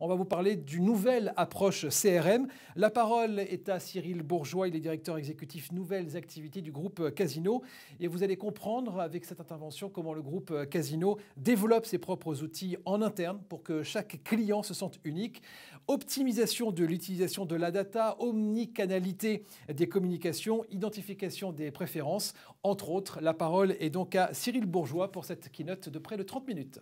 On va vous parler d'une nouvelle approche CRM. La parole est à Cyril Bourgeois, il est directeur exécutif nouvelles activités du groupe Casino. Et vous allez comprendre avec cette intervention comment le groupe Casino développe ses propres outils en interne pour que chaque client se sente unique. Optimisation de l'utilisation de la data, omnicanalité des communications, identification des préférences, entre autres. La parole est donc à Cyril Bourgeois pour cette keynote de près de 30 minutes.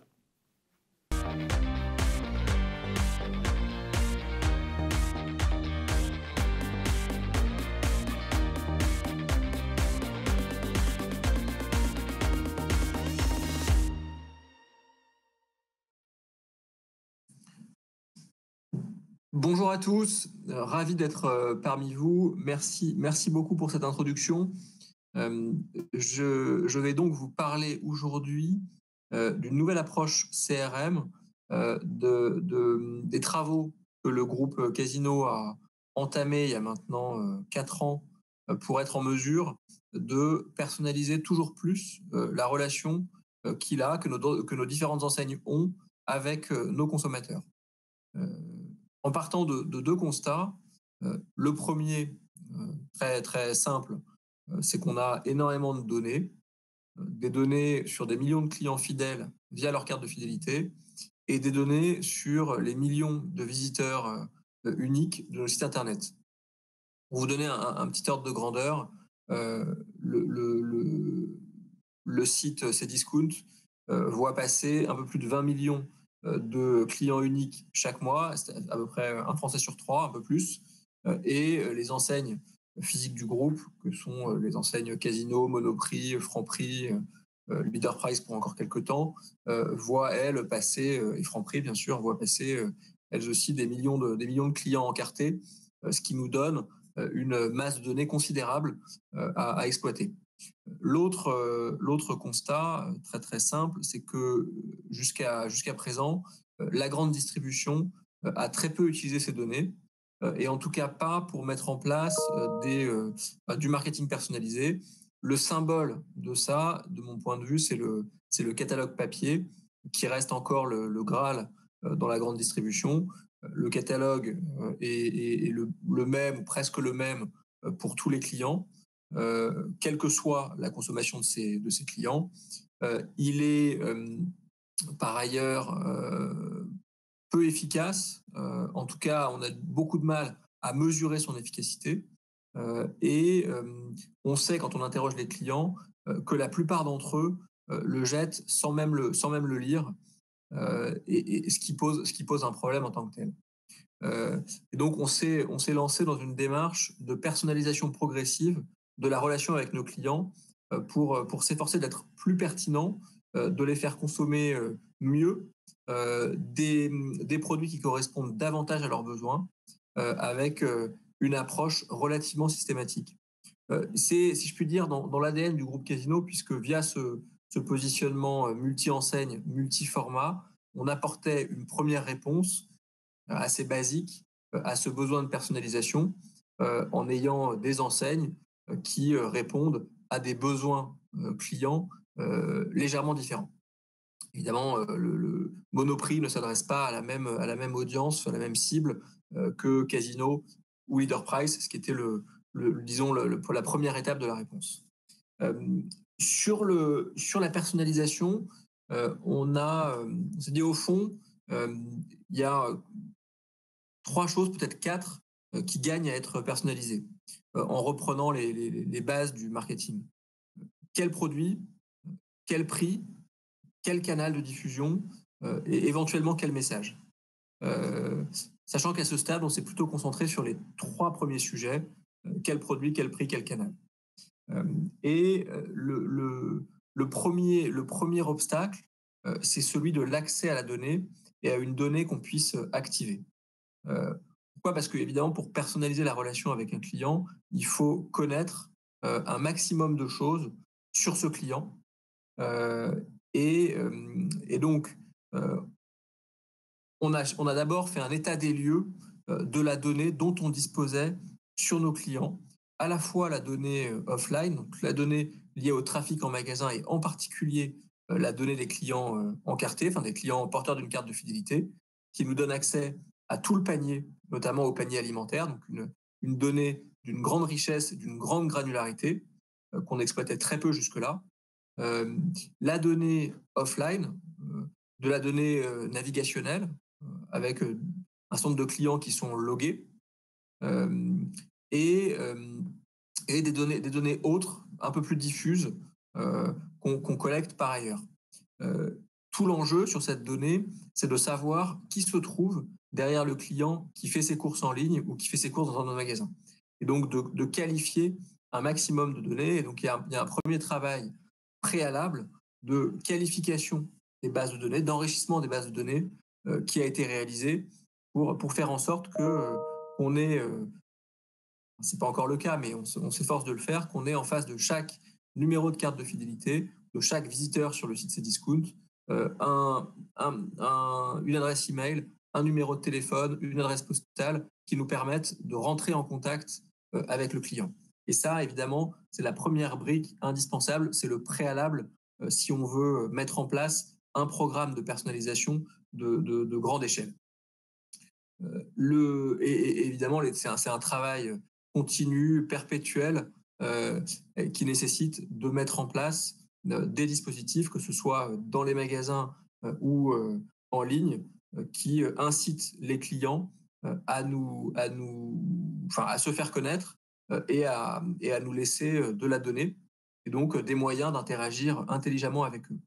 Bonjour à tous, ravi d'être parmi vous. Merci beaucoup pour cette introduction. Je vais donc vous parler aujourd'hui d'une nouvelle approche CRM, des travaux que le groupe Casino a entamés il y a maintenant 4 ans pour être en mesure de personnaliser toujours plus la relation que nos différentes enseignes ont avec nos consommateurs. En partant de 2 constats. Le premier, très simple, c'est qu'on a énormément de données, des données sur des millions de clients fidèles via leur carte de fidélité et des données sur les millions de visiteurs uniques de nos sites internet. Pour vous donner un petit ordre de grandeur, le site Cdiscount voit passer un peu plus de 20 millions de clients uniques chaque mois, c'est à peu près un Français sur 3, un peu plus, et les enseignes physiques du groupe, que sont les enseignes Casino, Monoprix, Franprix, Leader Price pour encore quelques temps, voient elles passer, et Franprix bien sûr, voient passer elles aussi des millions de clients encartés, ce qui nous donne une masse de données considérable à exploiter. L'autre constat très simple, c'est que jusqu'à présent, la grande distribution a très peu utilisé ces données et en tout cas pas pour mettre en place du marketing personnalisé. Le symbole de ça, de mon point de vue, c'est le catalogue papier qui reste encore le Graal dans la grande distribution. Le catalogue est le même ou presque le même pour tous les clients. Quelle que soit la consommation de ces clients. Il est par ailleurs peu efficace. En tout cas, on a beaucoup de mal à mesurer son efficacité. On sait, quand on interroge les clients, que la plupart d'entre eux le jettent sans même le lire, ce qui pose un problème en tant que tel. Et donc, on s'est lancé dans une démarche de personnalisation progressive de la relation avec nos clients pour s'efforcer d'être plus pertinent, de les faire consommer mieux des produits qui correspondent davantage à leurs besoins avec une approche relativement systématique. C'est, si je puis dire, dans l'ADN du groupe Casino, puisque via ce positionnement multi-enseigne, multi-format, on apportait une première réponse assez basique à ce besoin de personnalisation en ayant des enseignes qui répondent à des besoins clients légèrement différents. Évidemment, le Monoprix ne s'adresse pas à la même audience, à la même cible que Casino ou Leader Price, ce qui était la première étape de la réponse. Sur la personnalisation, on s'est dit au fond, il y a 3 choses, peut-être 4, qui gagnent à être personnalisées en reprenant les bases du marketing. Quel produit, quel prix, quel canal de diffusion et éventuellement quel message. Sachant qu'à ce stade, on s'est plutôt concentré sur les 3 premiers sujets, quel produit, quel prix, quel canal. Le premier obstacle, c'est celui de l'accès à la donnée et à une donnée qu'on puisse activer. Pourquoi ? Parce que, évidemment, pour personnaliser la relation avec un client, il faut connaître un maximum de choses sur ce client. Donc, on a d'abord fait un état des lieux de la donnée dont on disposait sur nos clients, à la fois la donnée offline, donc la donnée liée au trafic en magasin et en particulier la donnée des clients encartés, enfin des clients porteurs d'une carte de fidélité, qui nous donne accès à tout le panier, notamment au panier alimentaire, donc une donnée d'une grande richesse et d'une grande granularité qu'on exploitait très peu jusque-là. La donnée offline, de la donnée navigationnelle, avec un certain nombre de clients qui sont logués, euh, et, euh, et des données autres, un peu plus diffuses, qu'on collecte par ailleurs. Euh, Tout l'enjeu sur cette donnée, c'est de savoir qui se trouve derrière le client qui fait ses courses en ligne ou qui fait ses courses dans un magasin. Et donc de qualifier un maximum de données. Et donc il y a un premier travail préalable de qualification des bases de données, d'enrichissement des bases de données qui a été réalisé pour faire en sorte que qu'on ait, c'est pas encore le cas, mais on s'efforce de le faire, qu'on ait en face de chaque numéro de carte de fidélité, de chaque visiteur sur le site Cdiscount, une adresse email, un numéro de téléphone, une adresse postale qui nous permettent de rentrer en contact avec le client. Et ça, évidemment, c'est la première brique indispensable, c'est le préalable si on veut mettre en place un programme de personnalisation de grande échelle. Et évidemment, c'est un travail continu, perpétuel, qui nécessite de mettre en place des dispositifs, que ce soit dans les magasins ou en ligne, qui incitent les clients à se faire connaître et à nous laisser de la donnée, et donc des moyens d'interagir intelligemment avec eux.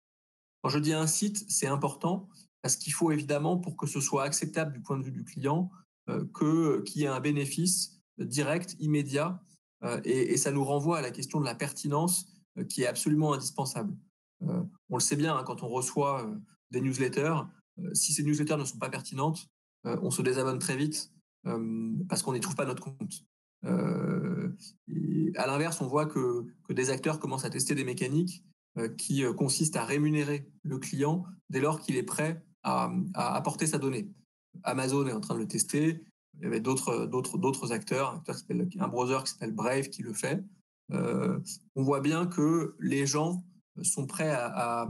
Quand je dis incite, c'est important parce qu'il faut évidemment, pour que ce soit acceptable du point de vue du client, qu'il y ait un bénéfice direct, immédiat, et ça nous renvoie à la question de la pertinence qui est absolument indispensable. On le sait bien, hein, quand on reçoit des newsletters, si ces newsletters ne sont pas pertinentes, on se désabonne très vite parce qu'on n'y trouve pas notre compte. Et à l'inverse, on voit que des acteurs commencent à tester des mécaniques qui consiste à rémunérer le client dès lors qu'il est prêt à apporter sa donnée. Amazon est en train de le tester. Il y avait d'autres acteurs, un browser qui s'appelle Brave qui le fait. On voit bien que les gens sont prêts à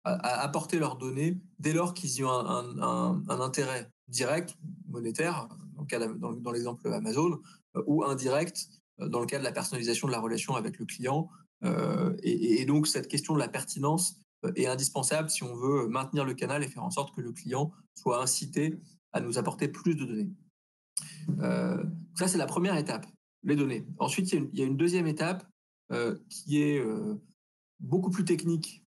apporter leurs données dès lors qu'ils y ont un intérêt direct, monétaire, dans l'exemple Amazon, ou indirect, dans le cas de la personnalisation de la relation avec le client. Et donc, cette question de la pertinence est indispensable si on veut maintenir le canal et faire en sorte que le client soit incité à nous apporter plus de données. Ça, c'est la première étape, les données. Ensuite, il y a une deuxième étape qui est beaucoup plus technique,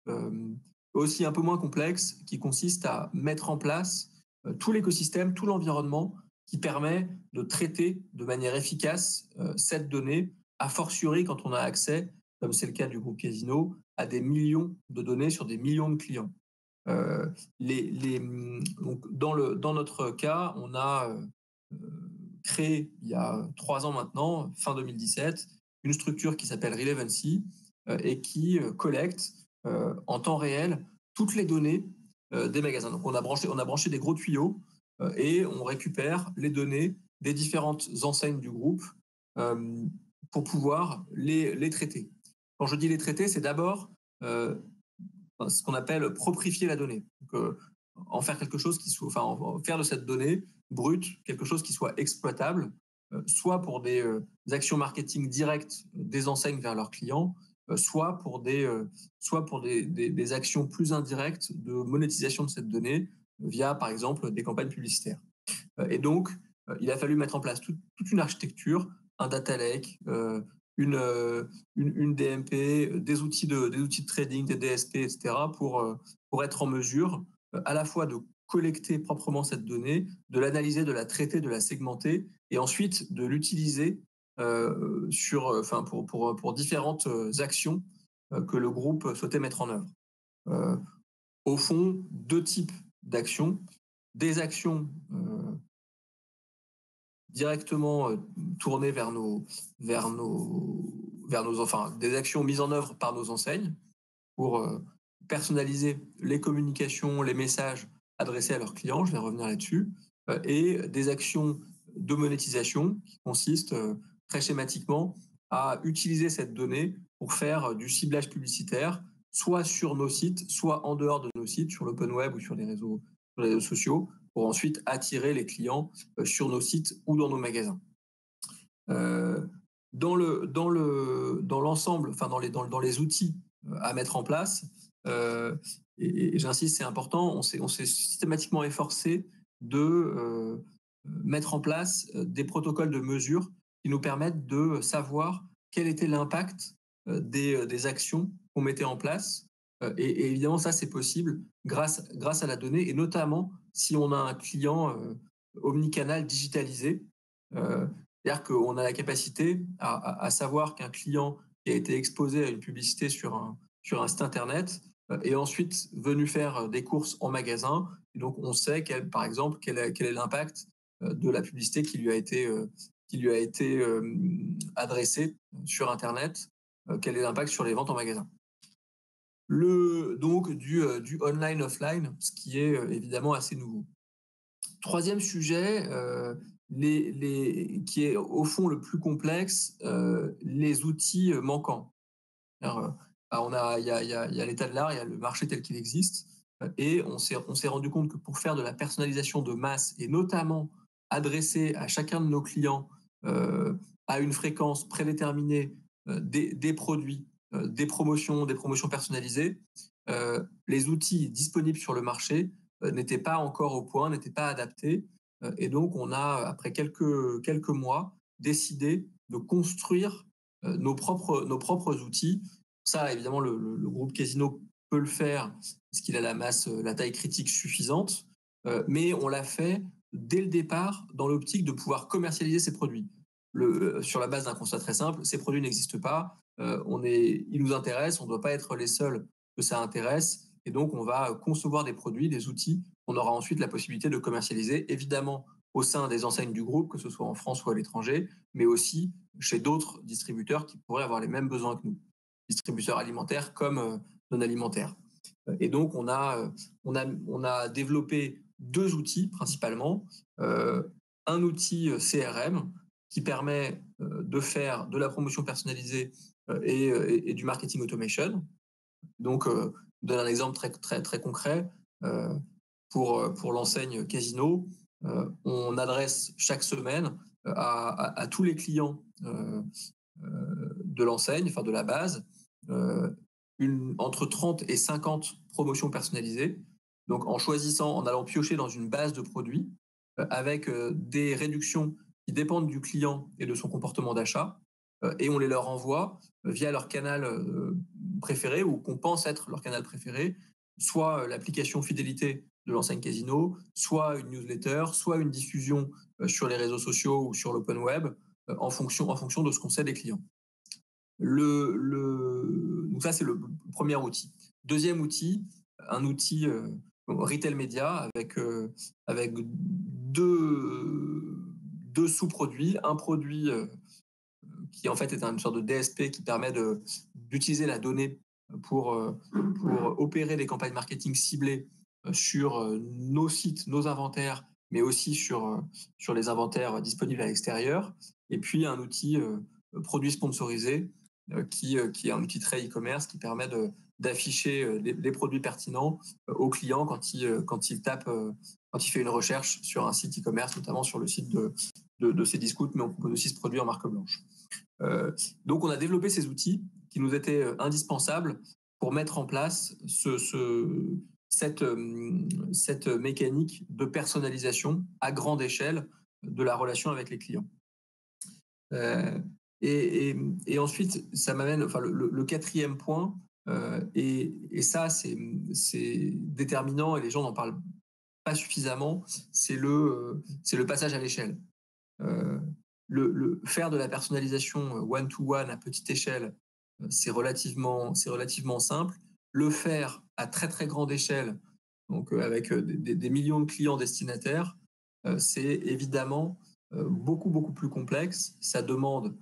aussi un peu moins complexe, qui consiste à mettre en place tout l'écosystème, tout l'environnement qui permet de traiter de manière efficace cette donnée, a fortiori quand on a accès, comme c'est le cas du groupe Casino, à des millions de données sur des millions de clients. Donc dans notre cas, on a créé, il y a 3 ans maintenant, fin 2017, une structure qui s'appelle Relevancy et qui collecte en temps réel toutes les données des magasins. Donc on a branché des gros tuyaux et on récupère les données des différentes enseignes du groupe pour pouvoir les traiter. Quand je dis les traiter, c'est d'abord ce qu'on appelle proprifier la donnée. Donc, en faire quelque chose qui soit, enfin, faire de cette donnée brute quelque chose qui soit exploitable, soit pour des actions marketing directes des enseignes vers leurs clients, soit pour des actions plus indirectes de monétisation de cette donnée via, par exemple, des campagnes publicitaires. Et donc, il a fallu mettre en place toute une architecture, un data lake, une DMP, des outils de trading, des DSP, etc., pour être en mesure à la fois de collecter proprement cette donnée, de l'analyser, de la traiter, de la segmenter, et ensuite de l'utiliser pour différentes actions que le groupe souhaitait mettre en œuvre. Au fond, 2 types d'actions. Des actions directement tournées vers des actions mises en œuvre par nos enseignes pour personnaliser les communications, les messages adressés à leurs clients, je vais revenir là-dessus, et des actions de monétisation qui consistent très schématiquement à utiliser cette donnée pour faire du ciblage publicitaire, soit sur nos sites, soit en dehors de nos sites, sur l'open web ou sur les réseaux sociaux, pour ensuite attirer les clients sur nos sites ou dans nos magasins. Dans l'ensemble, enfin dans les outils à mettre en place, et j'insiste, c'est important, on s'est systématiquement efforcé de mettre en place des protocoles de mesure qui nous permettent de savoir quel était l'impact des actions qu'on mettait en place. Et évidemment, ça, c'est possible grâce à la donnée, et notamment si on a un client omnicanal digitalisé. C'est-à-dire qu'on a la capacité à savoir qu'un client qui a été exposé à une publicité sur un site internet est ensuite venu faire des courses en magasin. Et donc, on sait, par exemple, quel est l'impact de la publicité qui lui a été adressée sur Internet, quel est l'impact sur les ventes en magasin. Donc, du online-offline, ce qui est évidemment assez nouveau. Troisième sujet, qui est au fond le plus complexe, les outils manquants. Alors, il y a l'état de l'art, il y a le marché tel qu'il existe, et on s'est rendu compte que pour faire de la personnalisation de masse, et notamment adresser à chacun de nos clients à une fréquence prédéterminée des produits, des promotions personnalisées, les outils disponibles sur le marché n'étaient pas encore au point, n'étaient pas adaptés. Et donc, on a, après quelques mois, décidé de construire nos propres outils. Ça, évidemment, le groupe Casino peut le faire parce qu'il a la taille critique suffisante, mais on l'a fait dès le départ dans l'optique de pouvoir commercialiser ces produits. Sur la base d'un constat très simple, ces produits n'existent pas, ils nous intéressent, on ne doit pas être les seuls que ça intéresse, et donc on va concevoir des produits, des outils qu'on aura ensuite la possibilité de commercialiser, évidemment au sein des enseignes du groupe, que ce soit en France ou à l'étranger, mais aussi chez d'autres distributeurs qui pourraient avoir les mêmes besoins que nous, distributeurs alimentaires comme non alimentaires. Et donc on a développé 2 outils principalement, un outil CRM qui permet de faire de la promotion personnalisée et du marketing automation. Donc, je donne un exemple très concret. Pour l'enseigne Casino, on adresse chaque semaine à tous les clients de l'enseigne, enfin de la base, entre 30 et 50 promotions personnalisées. Donc, en allant piocher dans une base de produits avec des réductions qui dépendent du client et de son comportement d'achat, et on les leur envoie via leur canal préféré, ou qu'on pense être leur canal préféré, soit l'application fidélité de l'enseigne Casino, soit une newsletter, soit une diffusion sur les réseaux sociaux ou sur l'open web, en fonction de ce qu'on sait des clients. Donc ça, c'est le premier outil. Deuxième outil, un outil retail média avec deux sous-produits. Un produit qui en fait est une sorte de DSP qui permet d'utiliser la donnée pour opérer des campagnes marketing ciblées sur nos sites, nos inventaires, mais aussi sur les inventaires disponibles à l'extérieur. Et puis un outil produit sponsorisé qui est un outil très e-commerce qui permet d'afficher les produits pertinents aux clients quand il fait une recherche sur un site e-commerce, notamment sur le site de Cdiscount, mais on propose aussi ce produit en marque blanche. Donc on a développé ces outils qui nous étaient indispensables pour mettre en place cette mécanique de personnalisation à grande échelle de la relation avec les clients. Et ensuite, ça m'amène, enfin le quatrième point, et ça c'est déterminant et les gens n'en parlent pas suffisamment, c'est le passage à l'échelle. Faire de la personnalisation one-to-one à petite échelle, c'est relativement simple. Le faire à très très grande échelle, donc avec des millions de clients destinataires, c'est évidemment beaucoup plus complexe. Ça demande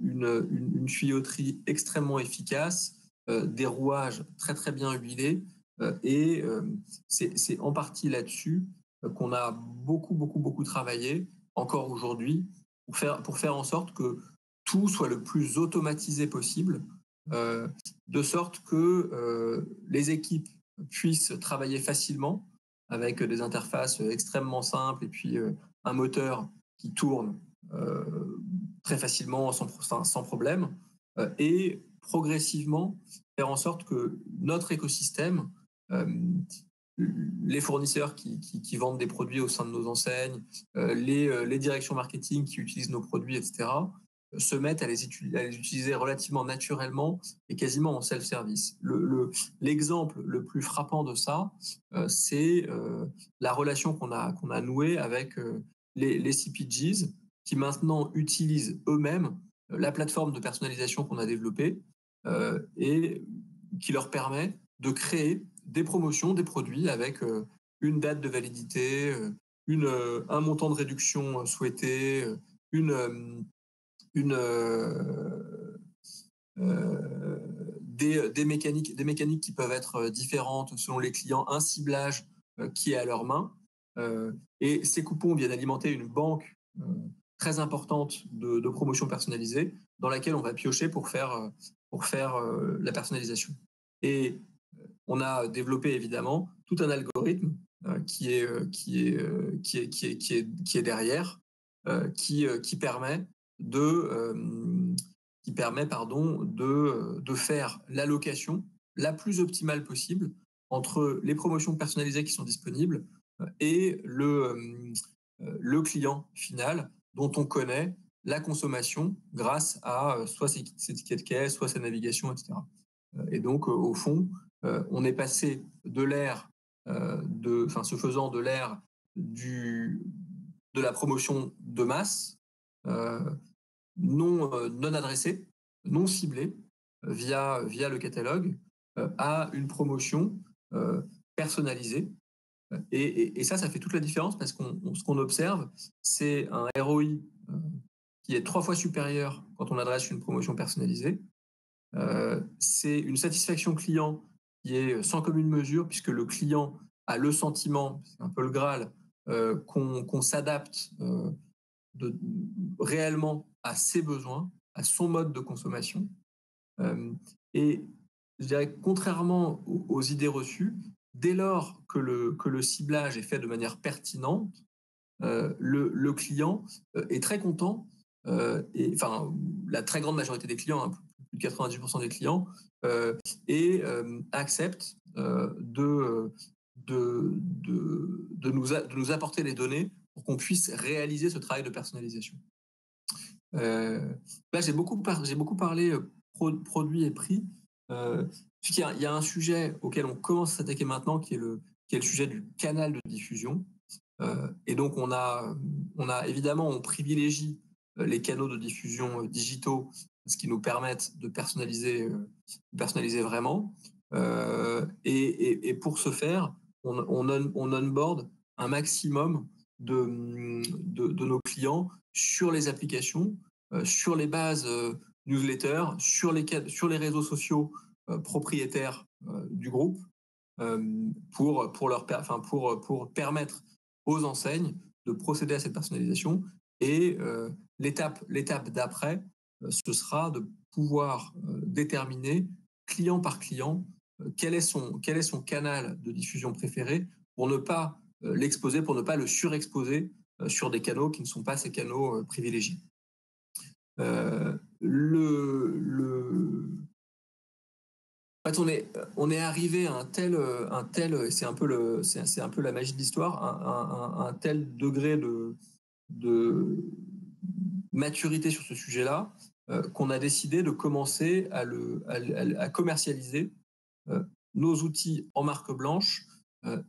une tuyauterie extrêmement efficace, des rouages très très bien huilés, et c'est en partie là-dessus qu'on a beaucoup travaillé encore aujourd'hui pour faire en sorte que tout soit le plus automatisé possible, de sorte que les équipes puissent travailler facilement, avec des interfaces extrêmement simples et puis un moteur qui tourne très facilement sans problème, et progressivement faire en sorte que notre écosystème, les fournisseurs qui vendent des produits au sein de nos enseignes, les directions marketing qui utilisent nos produits, etc., se mettent à les utiliser relativement naturellement et quasiment en self-service. L'exemple le plus frappant de ça, c'est la relation qu'on a nouée avec les CPGs qui maintenant utilisent eux-mêmes la plateforme de personnalisation qu'on a développée et qui leur permet de créer des promotions, des produits avec une date de validité, un montant de réduction souhaité, une, des mécaniques qui peuvent être différentes selon les clients, un ciblage qui est à leur main. Et ces coupons viennent alimenter une banque très importante de promotions personnalisées dans laquelle on va piocher pour faire la personnalisation. Et on a développé évidemment tout un algorithme qui est derrière, qui permet de faire l'allocation la plus optimale possible entre les promotions personnalisées qui sont disponibles et le client final dont on connaît la consommation grâce à soit ses tickets de caisse, soit sa navigation, etc. Et donc, au fond, on est passé de l'ère ce faisant de l'ère de la promotion de masse, non adressée, non ciblée, via le catalogue, à une promotion personnalisée. Et ça fait toute la différence parce ce qu'on observe, c'est un ROI qui est 3 fois supérieur quand on adresse une promotion personnalisée. C'est une satisfaction client qui est sans commune mesure, puisque le client a le sentiment, c'est un peu le Graal, qu'on s'adapte réellement à ses besoins, à son mode de consommation. Et je dirais, contrairement aux idées reçues, dès lors que le ciblage est fait de manière pertinente, le client est très content, la très grande majorité des clients, plus de 90% des clients, acceptent de nous apporter les données pour qu'on puisse réaliser ce travail de personnalisation. Là, j'ai beaucoup parlé produits et prix. Il y a un sujet auquel on commence à s'attaquer maintenant, qui est le sujet du canal de diffusion. Et donc, on privilégie les canaux de diffusion digitaux, ce qui nous permettent de personnaliser vraiment. Et pour ce faire, on onboard un maximum de nos clients sur les applications, sur les bases newsletter, sur les réseaux sociaux propriétaires du groupe, pour permettre aux enseignes de procéder à cette personnalisation. Et l'étape d'après, ce sera de pouvoir déterminer client par client quel est son canal de diffusion préféré pour ne pas l'exposer, pour ne pas le surexposer sur des canaux qui ne sont pas ces canaux privilégiés. En fait, on est arrivé à un tel, c'est un peu la magie de l'histoire, un tel degré de maturité sur ce sujet-là, qu'on a décidé de commencer à commercialiser nos outils en marque blanche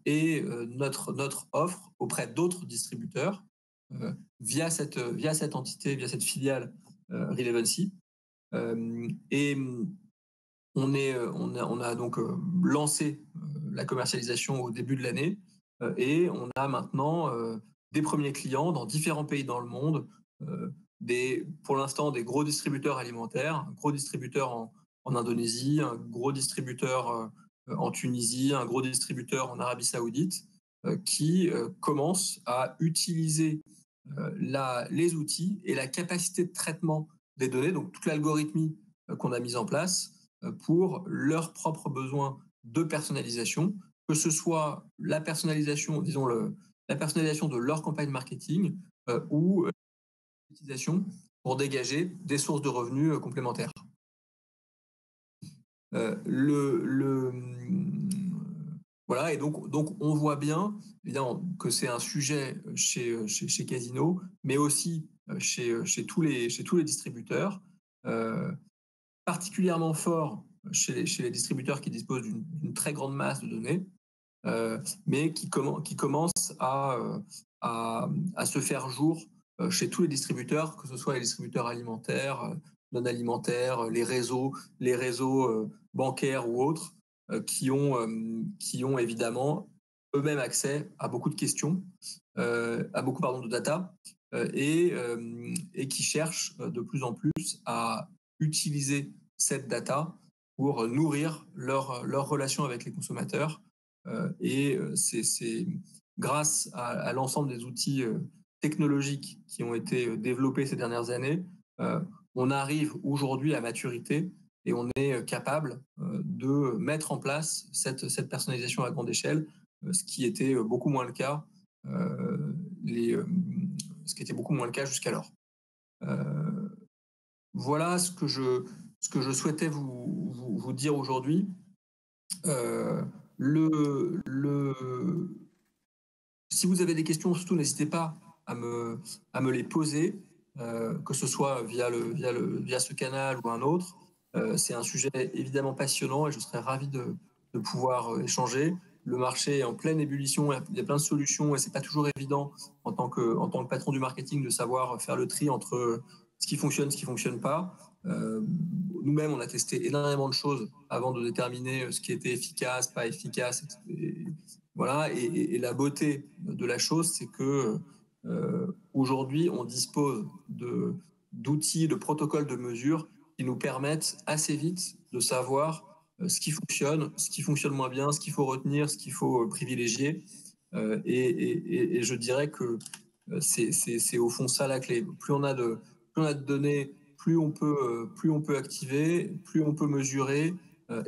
et notre offre auprès d'autres distributeurs via cette entité, via cette filiale Relevancy. Et on a donc lancé la commercialisation au début de l'année et on a maintenant des premiers clients dans différents pays dans le monde, pour l'instant des gros distributeurs alimentaires, un gros distributeur en Indonésie, un gros distributeur en Tunisie, un gros distributeur en Arabie Saoudite, qui commencent à utiliser les outils et la capacité de traitement des données, donc toute l'algorithmie qu'on a mise en place pour leurs propres besoins de personnalisation, que ce soit la personnalisation, disons la personnalisation de leur campagne marketing ou l'utilisation pour dégager des sources de revenus complémentaires. Voilà, et donc on voit bien évidemment que c'est un sujet chez Casino, mais aussi chez tous les distributeurs, particulièrement fort chez les distributeurs qui disposent d'une très grande masse de données, mais qui commencent à se faire jour chez tous les distributeurs, que ce soit les distributeurs alimentaires, non alimentaires, les réseaux bancaires ou autres, qui ont évidemment eux-mêmes accès à beaucoup de questions, à beaucoup de data, et qui cherchent de plus en plus à utiliser cette data pour nourrir leur relation avec les consommateurs. Et c'est grâce à l'ensemble des outils technologiques qui ont été développés ces dernières années, on arrive aujourd'hui à maturité et on est capable de mettre en place cette personnalisation à grande échelle, ce qui était beaucoup moins le cas, jusqu'alors. Voilà ce que je souhaitais vous dire aujourd'hui. Si vous avez des questions, surtout n'hésitez pas à me les poser, que ce soit via ce canal ou un autre. C'est un sujet évidemment passionnant et je serais ravi de pouvoir échanger. Le marché est en pleine ébullition, il y a plein de solutions et c'est pas toujours évident en tant que patron du marketing de savoir faire le tri entre ce qui fonctionne pas. Nous-mêmes, on a testé énormément de choses avant de déterminer ce qui était efficace, pas efficace. Voilà, et la beauté de la chose, c'est que aujourd'hui, on dispose d'outils, de protocoles de mesure qui nous permettent assez vite de savoir ce qui fonctionne moins bien, ce qu'il faut retenir, ce qu'il faut privilégier. Et je dirais que c'est au fond ça la clé. Plus on a de données, plus on peut activer, plus on peut mesurer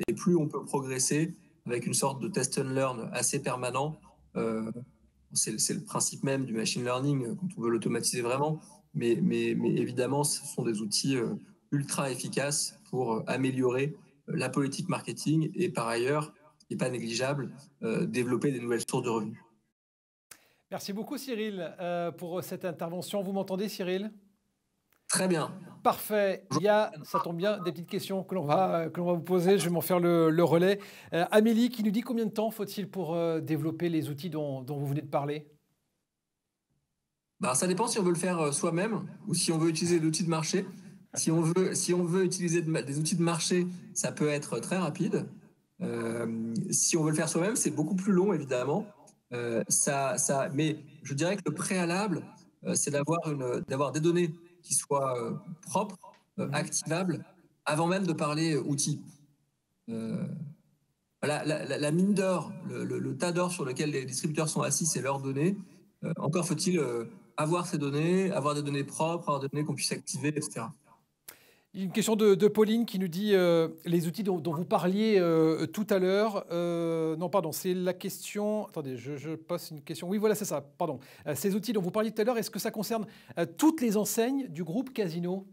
et plus on peut progresser avec une sorte de test and learn assez permanent. C'est le principe même du machine learning quand on veut l'automatiser vraiment. Mais évidemment, ce sont des outils ultra efficaces pour améliorer la politique marketing et par ailleurs, ce qui n'est pas négligeable, développer des nouvelles sources de revenus. Merci beaucoup Cyril pour cette intervention. Vous m'entendez Cyril ? Très bien. Parfait. Il y a, ça tombe bien, des petites questions que l'on va vous poser. Je vais m'en faire le relais. Amélie qui nous dit combien de temps faut-il pour développer les outils dont vous venez de parler ? Ça dépend si on veut le faire soi-même ou si on veut utiliser des outils de marché. Si on veut utiliser des outils de marché, ça peut être très rapide. Si on veut le faire soi-même, c'est beaucoup plus long, évidemment. Mais je dirais que le préalable, c'est d'avoir des données qui soient propres, activables, avant même de parler outils. La mine d'or, le tas d'or sur lequel les distributeurs sont assis, c'est leurs données. Encore faut-il avoir ces données, avoir des données propres, avoir des données qu'on puisse activer, etc. Une question de Pauline qui nous dit les outils dont vous parliez tout à l'heure. Non, pardon, c'est la question. Attendez, je pose une question. Oui, voilà, c'est ça. Pardon. Ces outils dont vous parliez tout à l'heure, est-ce que ça concerne toutes les enseignes du groupe Casino ?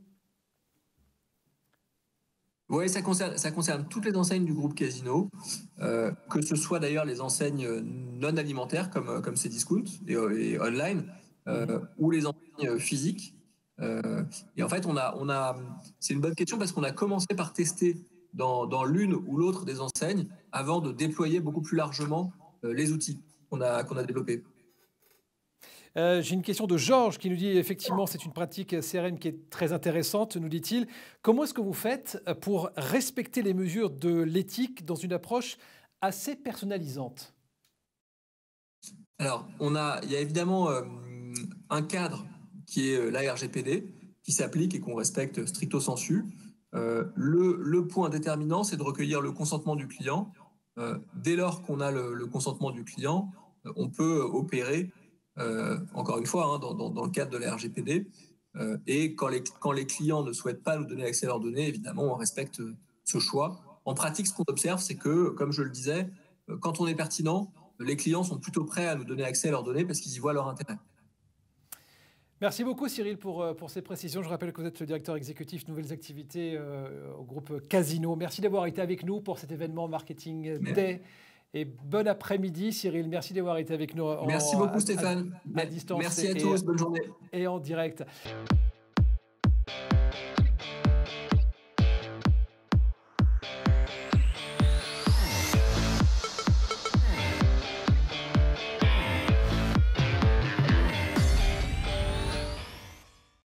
Oui, ça concerne toutes les enseignes du groupe Casino, que ce soit d'ailleurs les enseignes non alimentaires comme Cdiscount et online, ou les enseignes physiques. Et en fait, c'est une bonne question parce qu'on a commencé par tester dans l'une ou l'autre des enseignes avant de déployer beaucoup plus largement les outils qu'on a développés. J'ai une question de Georges qui nous dit effectivement c'est une pratique CRM qui est très intéressante, nous dit-il. Comment est-ce que vous faites pour respecter les mesures de l'éthique dans une approche assez personnalisante ? Alors, il y a évidemment un cadre qui est la RGPD, qui s'applique et qu'on respecte stricto sensu. Le point déterminant, c'est de recueillir le consentement du client. Dès lors qu'on a le consentement du client, on peut opérer, encore une fois, dans le cadre de la RGPD. Et quand les clients ne souhaitent pas nous donner accès à leurs données, évidemment, on respecte ce choix. En pratique, ce qu'on observe, c'est que, comme je le disais, quand on est pertinent, les clients sont plutôt prêts à nous donner accès à leurs données parce qu'ils y voient leur intérêt. Merci beaucoup Cyril pour ces précisions. Je rappelle que vous êtes le directeur exécutif Nouvelles Activités au groupe Casino. Merci d'avoir été avec nous pour cet événement Marketing Day. Et bon après-midi Cyril, merci d'avoir été avec nous. Merci beaucoup Stéphane. À distance. Merci à tous, bonne journée. Et en direct.